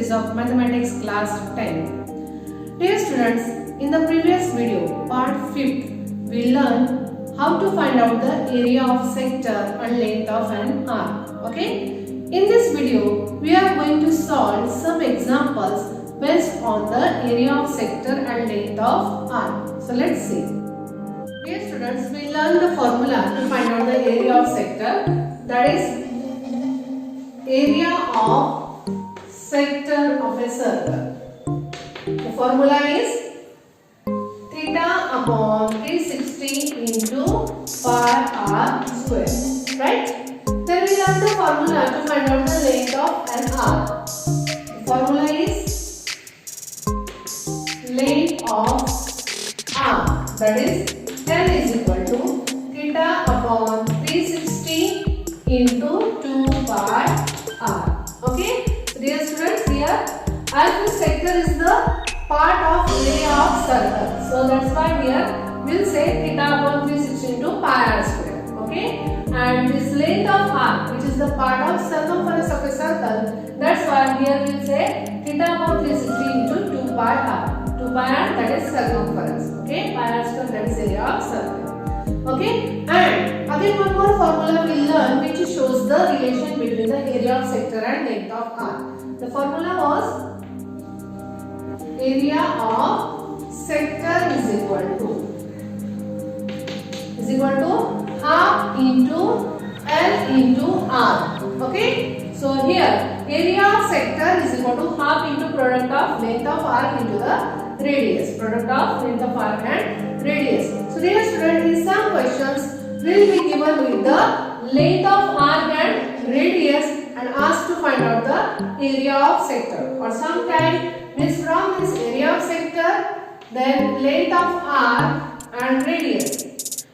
series of mathematics class 10. Dear students, in the previous video, part 5th, we learned how to find out the area of sector and length of an arc. Okay? In this video, we are going to solve some examples based on the area of sector and length of arc. So let's see. Dear students, we learned the formula to find out the area of sector, that is area of sector of a circle. The formula is theta upon 360 into pi r square, right? Then we learn the formula to find out the length of an arc. The formula is length of arc, that is L is equal to theta upon 360 into 2 pi r. Okay, so dear students, here as the sector is the part of area of circle, so that's why here we'll say theta upon 360 into pi r square. Okay, and this length of arc, which is the part of circumference of a circle, that's why here we'll say theta upon 360 into 2 pi r. 2 pi r, that is circumference. Okay, pi r square, that is area of circle. Okay, and again one more formula we'll learn which shows the relation between the area of sector and length of arc. The formula was area of sector is equal to half into L into R. Okay, so here area of sector is equal to half into product of length of arc into the radius, product of length of arc and radius. So dear student, in some questions will be given with the length of arc and radius and asked to find out the area of sector, or sometime means from this area of sector, then length of arc and radius.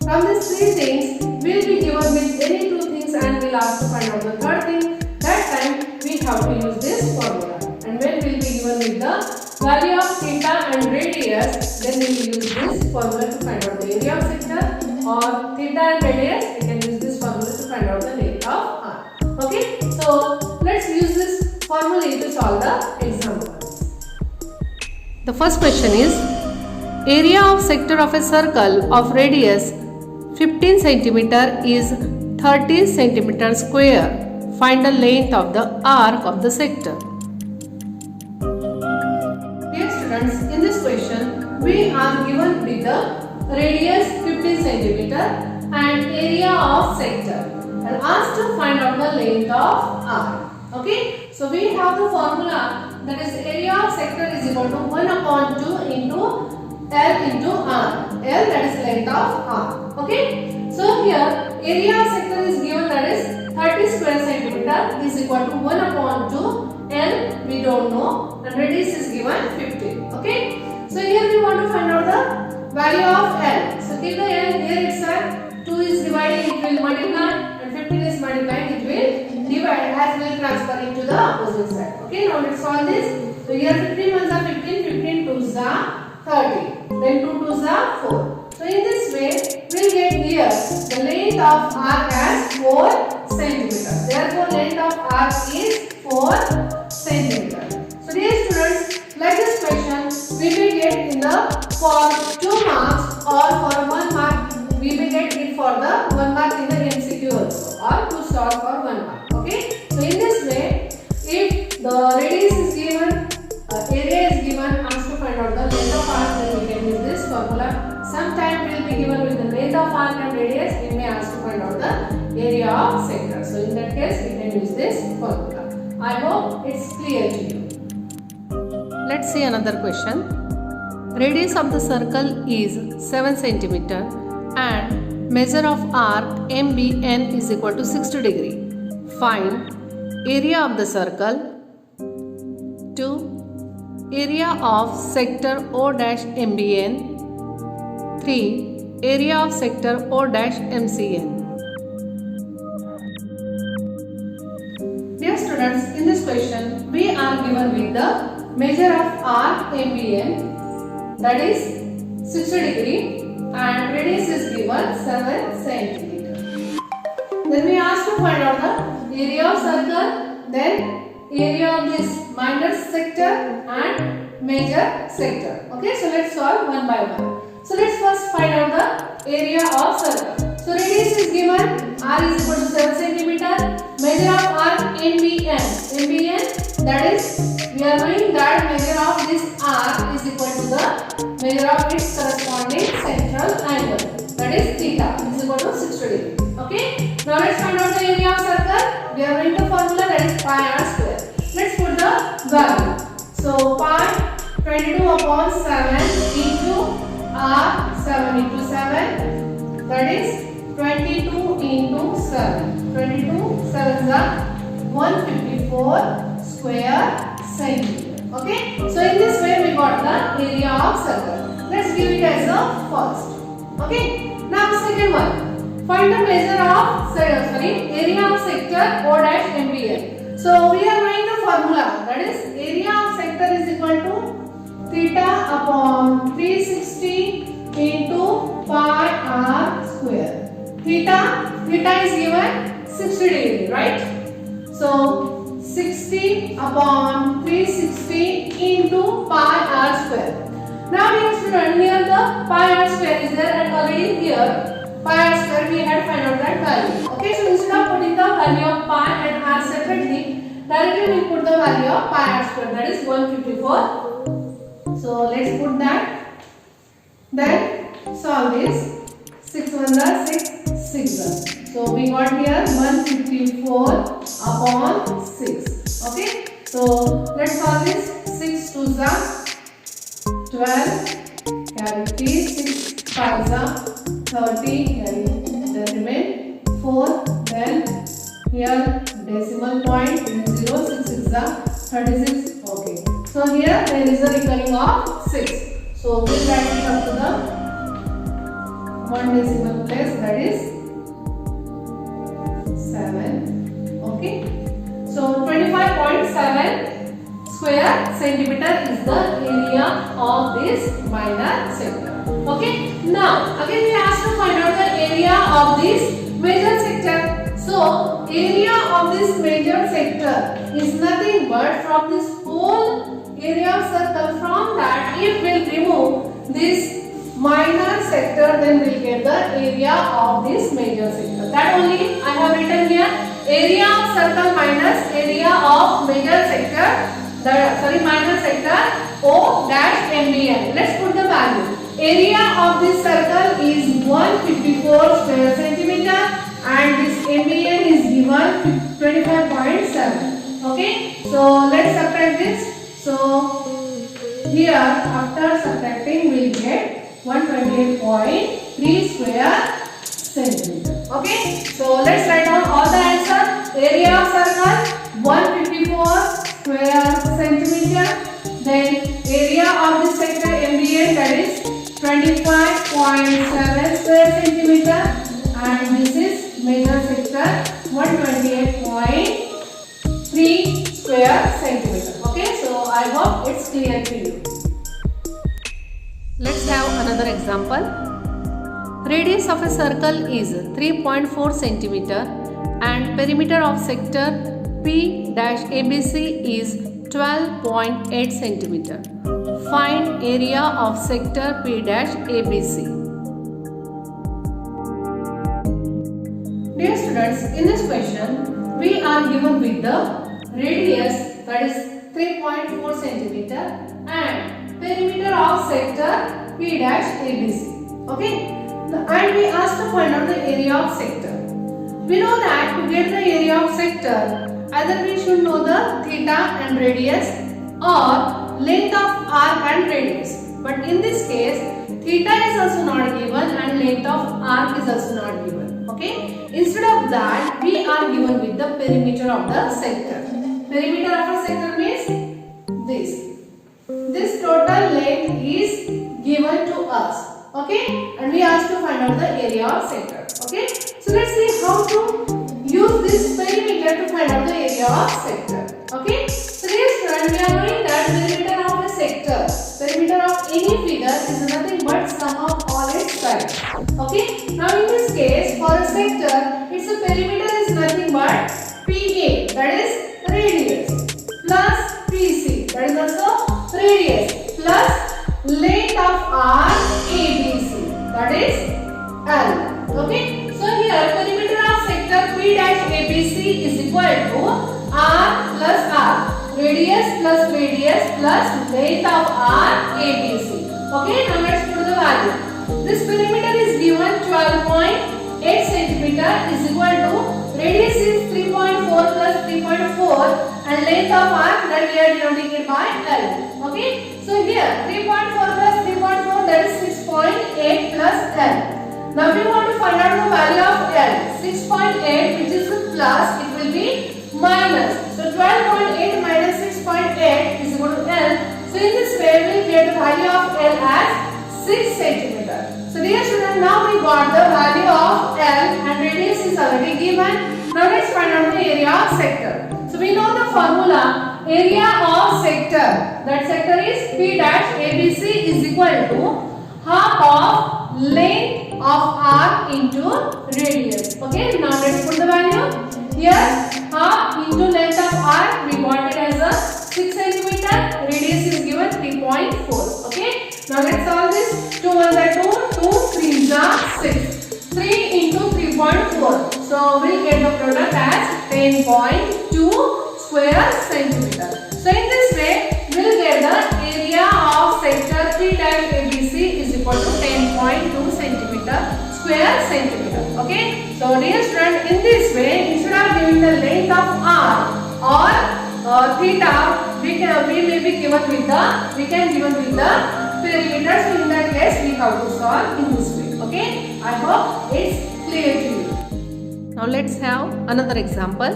From these three things will be given with any two things and will ask to find out the third thing. That time we have to use this formula, and when will be given with the value of theta and radius, then we will use this formula to find out the area of sector, or theta and radius we can use this formula to find out the length of arc. Okay, so let's use this formula to solve the examples. The first question is area of sector of a circle of radius 15 cm is 30 cm square. Find the length of the arc of the sector. Dear students, in this question we are given with the radius 15 cm and area of sector and asked to find out the length of arc. Okay, so we have the formula, that is area of sector is equal to 1 upon 2 into L into R. L, that is length of arc. Okay, so here area of sector is given, that is 30 square centimeter is equal to 1 upon 2. L we don't know, and radius is given 15. Okay, so here we want to find out the value of L. So keep the L here itself. 2 is dividing, it will multiply, and 15 is multiplying, it will divide as will transfer into the opposite side. Okay, now let's solve this. So here 15 ones are 15, 15 twos are 30, then 2 twos are 4. So in this way, we'll get here the length of arc as 4 cm. Therefore, length of arc is 4 cm. So dear students, like this question, we may get in the for 2 marks or for 1 mark. We may get it for the 1 mark in the MCQ also, or to solve for 1 mark. Okay. So in this way, if the radius is given, area is given, asked to find out the length of arc, then we can use this formula. Sometime will be given with the length of arc and radius, we may ask to find out the area of sector. So in that case, we can use this formula. I hope it's clear to you. Let's see another question. Radius of the circle is 7 cm and measure of arc MBN is equal to 60 degree. Find area of the circle. 2. Area of sector O dash MBN. 3. Area of sector O dash MCN. Dear students, in this question we are given with the measure of arc MBN, that is 60 degree, and radius is given 7 cm. Then we ask to find out the area of circle, then area of this minor sector and major sector. Okay, so let's solve one by one. So let's first find out the area of circle. So radius is given, r is equal to 7 centimeter. Measure of arc NBN. NBN, that is, we are knowing that measure of this arc is equal to the measure of its corresponding central angle. That is theta is equal to 60 degree. Okay. Now let's find out the area of circle. We are going to formula, that is pi r square. Let's put the value. So pi 22 upon 7 into r 7 into 7. That is 22 into 7. 22 7s are 154 square centimeter. Okay. So in this way we got the area of circle. Let's give it as a first. Okay. Now second one. Find the measure of area of sector O dash MBN. So we are knowing the formula, that is area of sector is equal to theta upon 360 into pi r square. Theta is given 60 degree, right? So 60 upon 360 into pi r square. Now we have to run here the pi r square is there, and already here pi r square we had find out that value. Okay, so instead of putting the value of pi and r separately, directly we put the value of pi r square, that is 154. So let's put that. Then solve this. 6 1s are 6, 6 are. So we got here 154 upon 6. Okay, so let's solve this. 6 2s are 12, carry 3, 6 5s are 30, then remain 4, then here decimal point 0, 6 is the 36. Okay, so here there is a recurring of 6, so we write it up to the 1 decimal place, that is 7. Okay, so 25.7 square centimeter is the area of this minor sector. Okay, now again we asked to find out the area of this major sector. So area of this major sector is nothing but from this whole area of circle. From that, if we'll remove this minor sector, then we'll get the area of this major sector. That only I have written here, area of circle minus area of major sector. Minor sector O dash MBN. Let's put the value. Area of this circle is 154 square centimeter and this MBN is given 25.7. Okay, so let's subtract this. So here after subtracting we will get 128.3 square centimeter. Okay, so let's write down all the answer. Area of circle 154 square centimeter. Then area of this sector MBN, that is 25.7 square centimeter, and this is major sector 128.3 square centimeter. Okay, so I hope it's clear to you. Let's have another example. Radius of a circle is 3.4 centimeter and perimeter of sector P-ABC is 12.8 centimeter. Find area of sector P-ABC. Dear students, in this question, we are given with the radius, that is 3.4 centimeter, and perimeter of sector P-ABC. Okay, and we asked to find out the area of sector. We know that to get the area of sector, either we should know the theta and radius or length of arc and radius. But in this case, theta is also not given and length of arc is also not given. Okay. Instead of that, we are given with the perimeter of the sector. Perimeter of a sector means this. This total length is given to us. Okay. And we asked to find out the area of sector. Okay. So let's see how to use this perimeter to find out the area of sector. Okay. So dear student, we are knowing that perimeter of a sector, perimeter of any figure is nothing but sum of all its sides. Okay. Now in this case, for a sector, its perimeter is nothing but PA, that is radius. that is also radius, plus length of arc ABC, that is L. Okay, so here perimeter of sector P dash ABC is equal to R plus R, radius plus length of arc ABC. Okay, now let's put the value. This perimeter is given 12.8 centimeter is equal to radius is 3.4 plus 3.4 and length of arc that we are denoting it by L. Okay, so here 3.4 plus 3.4 that is 6.8 plus L. Now we want to find out the value of L. 6.8 which is with plus, it will be minus. So 12.8 minus 6.8 is equal to L. So in this way we will get the value of L as 6 centimeter. So dear students, now we got the value of L and radius is already given. Now let's find out the area of sector. So we know the formula, area of sector, that sector is P dash ABC is equal to half of length of arc into radius. Okay, now let's put the value. Here half into length of arc, we got it as a 6 centimeter, radius is given 3.4. Okay, now let's solve this. 2 1 are 2, 2 3 are 6. 3 into 3.4. So we'll get the product as 10.2 square centimeter. So in this way, we'll get the area of sector P dash ABC is equal to 10.2 square centimeter. Okay. So dear student, in this way, instead of giving the length of arc or theta, we can given with the perimeter. So in that case, we have to solve in this way. Okay. I hope it's clear to you. Now let's have another example.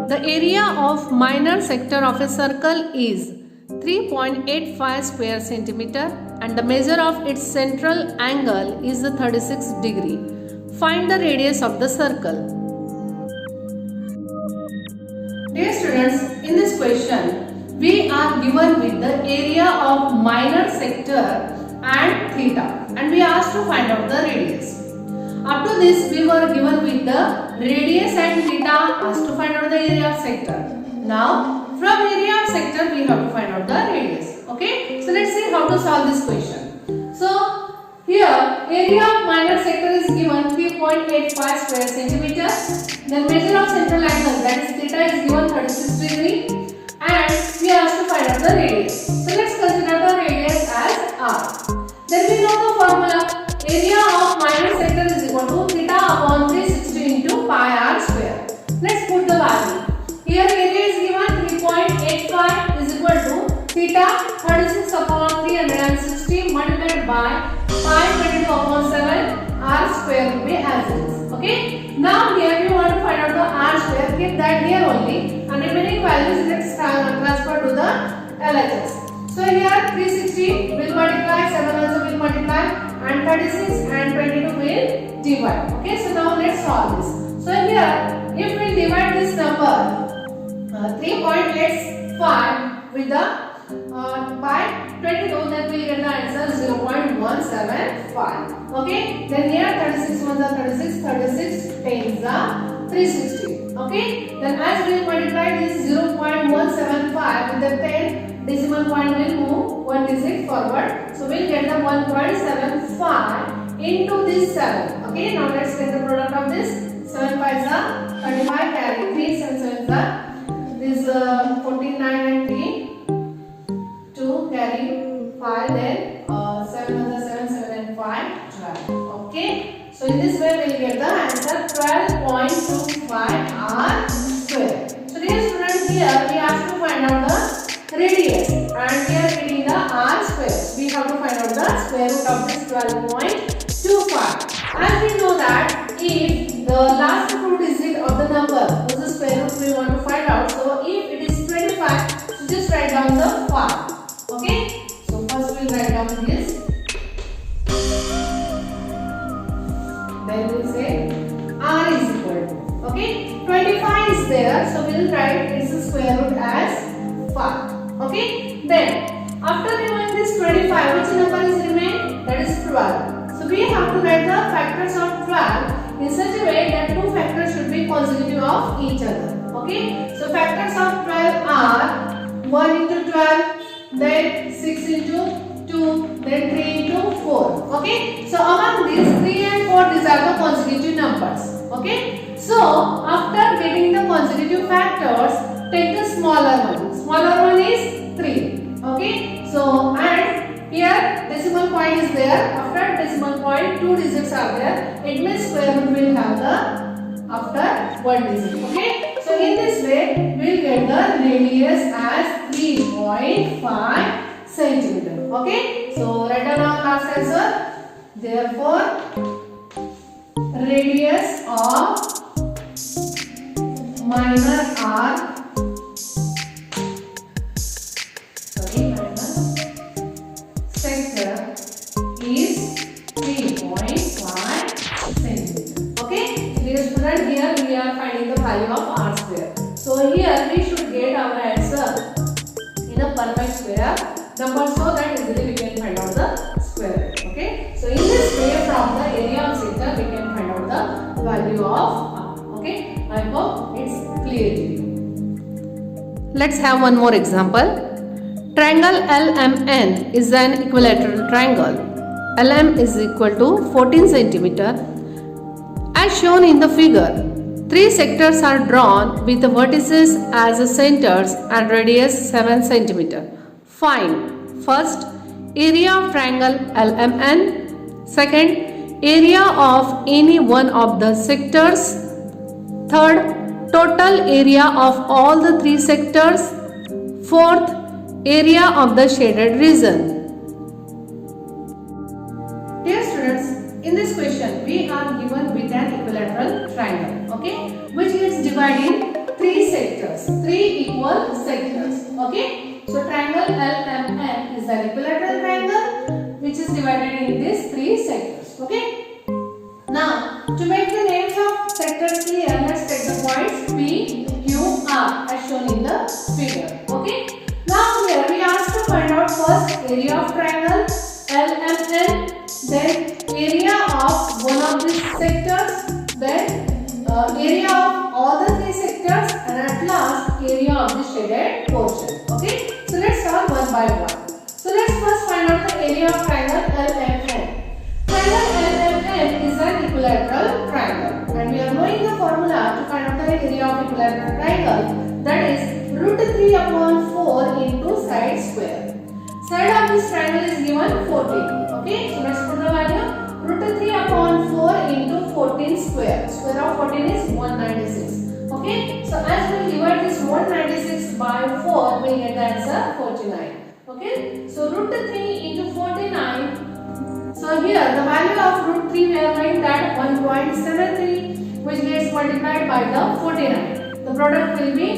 The area of minor sector of a circle is 3.85 square centimeter and the measure of its central angle is 36 degree. Find the radius of the circle. Dear students, in this question, we are given with the area of minor sector and theta and we asked to find out the radius. Up to this, we were given with the radius and theta, asked to find out the area of sector. Now, from area of sector, we have to find out the radius. Okay, so let's see how to solve this question. So, here, area of minor sector is given 3.85 square centimeter. Then measure of central angle, that is theta, is given 36 degree. And we are asked to find out the radius. So, let's consider the radius as R. Then we know the formula. Area of minor sector is equal to theta upon 360 into pi r square. Let's put the value. Here area is given 3.85 is equal to theta 36 upon 360 multiplied by pi 22 upon 7 r square will be as it is. Okay. Now here we want to find out the r square. Keep that here only and remaining values let's transfer to the LHS. So here 360 will multiply, 7 also will multiply and 36 and 22 will divide. Okay, so now let's solve this. So here if we divide this number 3.85 with the by 22, then we get the answer 0.175. Okay, then here 36 ones are 36, 36 tens are 360. Okay, then as we multiply this 0.175 with the 10 decimal point will move one digit forward. So we'll get the 1.75 into this 7. Okay, now let's get the product of this. 7 5s are 35, carry 3, 7 7s are this 49 and 3, 2 carry 5, then 7 1s are 7, 7 and 5, 12. Okay, so in this way we'll get the answer 12.25 r square. So dear students, here we have to find out the radius and we are getting the r square. We have to find out the square root of this 12.25. As we know that if the last two digit of the number was the square root, we want to find out. So if it is 25, so just write down the part. Okay, so first we'll write down this, then we'll say r is equal to, okay, 25 is there, so we'll write its square root as 5. Okay, then after removing this 25, which number is remain? That is 12. So we have to write the factors of 12 in such a way that two factors should be consecutive of each other. Okay, so factors of 12 are 1 into 12 12, then 6 into 2, then 3 into 4. Okay. So among these 3 and 4, these are the consecutive numbers. Okay. So after getting the consecutive factors, take the smaller one. Smaller one is 3. Okay. So and here decimal point is there. After decimal point, 2 digits are there. It means square root will have the after 1 digit. Okay. So in this way, we will get the radius as 3.5 centimeter. Okay. So write down our last answer. Therefore, radius of minor sector is 3.5 centimeter. Okay. Dear student, here we are finding the value of r square. So here we should get our answer in a perfect square number so that easily we can find out the square root. Okay. So in this way, from the area of sector we can find out the value of r. Okay. I hope it's clear to you. Let's have one more example. Triangle LMN is an equilateral triangle. LM is equal to 14 centimeter. As shown in the figure, 3 sectors are drawn with the vertices as the centers and radius 7 centimeter. Find first area of triangle LMN, second area of any one of the sectors, third total area of all the 3 sectors, fourth area of the shaded region. Dear students, in this question we are given with an equilateral triangle, okay, which is divided in 3 sectors, 3 equal sectors. Okay, so triangle LMN is an equilateral triangle which is divided in these 3 sectors. Okay, now to make the names of sectors clear, let's take the points P, Q, R as shown in the figure. Okay, now here we asked to find out first area of triangle LMN, then area of one of these sectors, then area of all the 3 sectors, and at last area of the shaded portion. Okay, so let's solve one by one. So let's first find out the area of triangle LMN. Triangle LMN is an equilateral triangle, and we are knowing the formula to find out the area of equilateral triangle, that is root 3 upon 4 into side square. Side of this triangle is given 14. Okay, so let's put the value. Root 3 upon 4 into 14 square. Square of 14 is 196. Okay, so as we divide this 196 by 4, we get the answer 49. Okay, so root 3 into 49. So here the value of root 3 we are going that 1.73, which gets multiplied by the 49. The product will be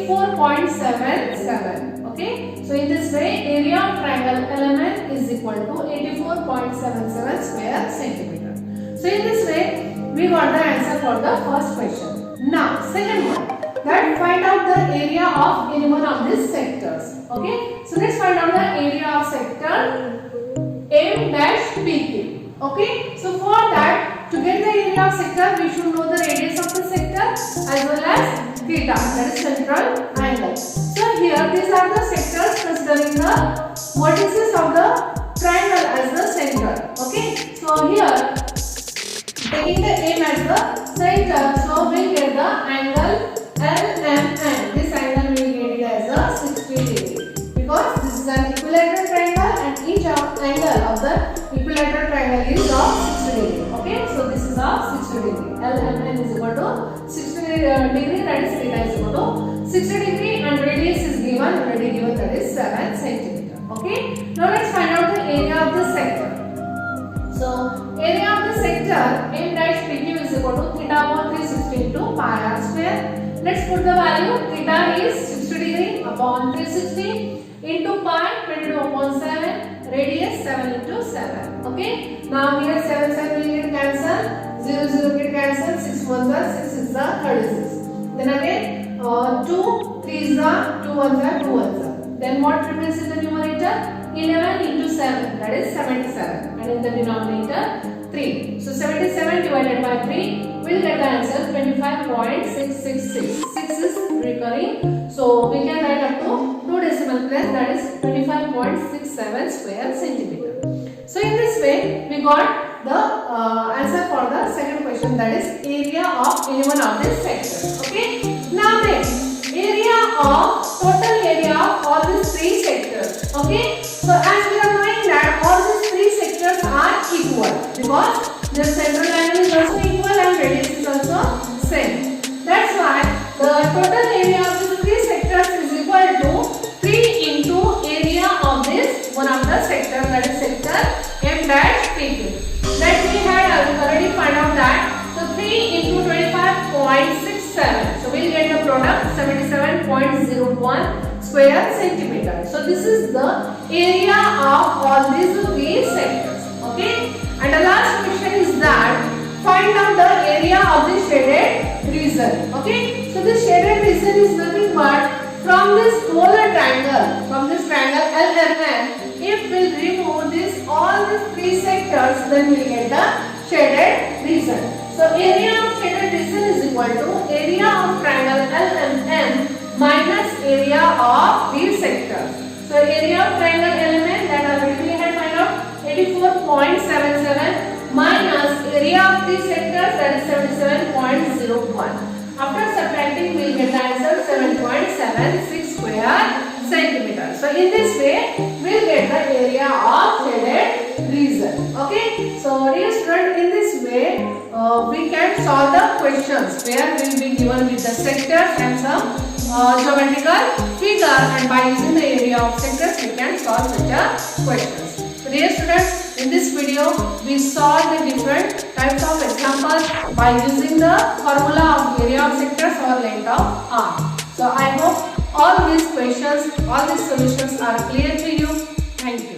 84.77. Okay, so in this way, area of triangle LMN is equal to 84.77 square centimeter. So in this way, we got the answer for the first question. Now, second one, that find out the area of any one of these sectors. Okay, so let's find out the area of sector M-PQ. Okay, so for that, to get the area of sector, we should know the radius of the sector as well as theta, that is central angle. So here, these are the sectors considering the vertices of the triangle as the center. Okay, so here, taking the M as the center, so we get the angle LMN. This angle we get it as a 60 degree because this is an equilateral triangle and each angle of the equilateral triangle is of 60 degree. Okay, so this is of 60 degree. LMN is equal to 60 degree, that is theta is equal to 60 degree, and radius is given, already given, that is 7 centimeter. Okay, now let's find out the area of the sector. So area of the sector M-PQ is equal to theta upon 360 into pi r square. Let's put the value. Theta is 60 degree upon 360 into pi 22 upon 7. Radius 7 into 7. Okay. Now here 7 7 will get cancelled. 0 0 get cancelled. 6 1 is 6 is the 36. Then again 2 3 is the 2 1 is 2 1 is. Then what remains in the numerator? 11 into 7, that is 77, and in the denominator 3. So 77 divided by 3 will get the answer 25.666. 6 is recurring, so we can write up to 2 decimal place, that is 25.67 square centimeter. So in this way we got the answer for the second question, that is area of any one of these sectors. Okay. Now next, area of total area of all these three sectors. Okay. So as we are knowing that all these three sectors are equal because their central angle is also equal and radius is also same. That's why the total area of these three sectors is equal to 3 into area of this one of the sector, that is sector M dash PQ. That we had already found out that. So 3 into 25.67. So we'll get the product 77.01 square centimeter. So this is the area of all these three sectors. Okay. And the last question is that find out the area of the shaded region. Okay. So this shaded region is nothing but from this whole triangle, LMN, if we remove this all these three sectors, then we get the shaded region. So area of shaded region is equal to area of triangle LMN minus area of these sectors. So area of triangle LMN, that already we had found out, 84.77 minus area of these sectors, that is 77.01. After subtracting, we will get the answer 7.76 square centimeter. So in this way, we will get the area of shaded region. Okay. So dear student, in this way, we can solve the questions where we will be given with the sectors and some geometrical figure, and by using the area of sectors, we can solve such a questions. So dear students, in this video, we saw the different types of examples by using the formula of area of sectors or length of arc. So I hope all these questions, all these solutions are clear to you. Thank you.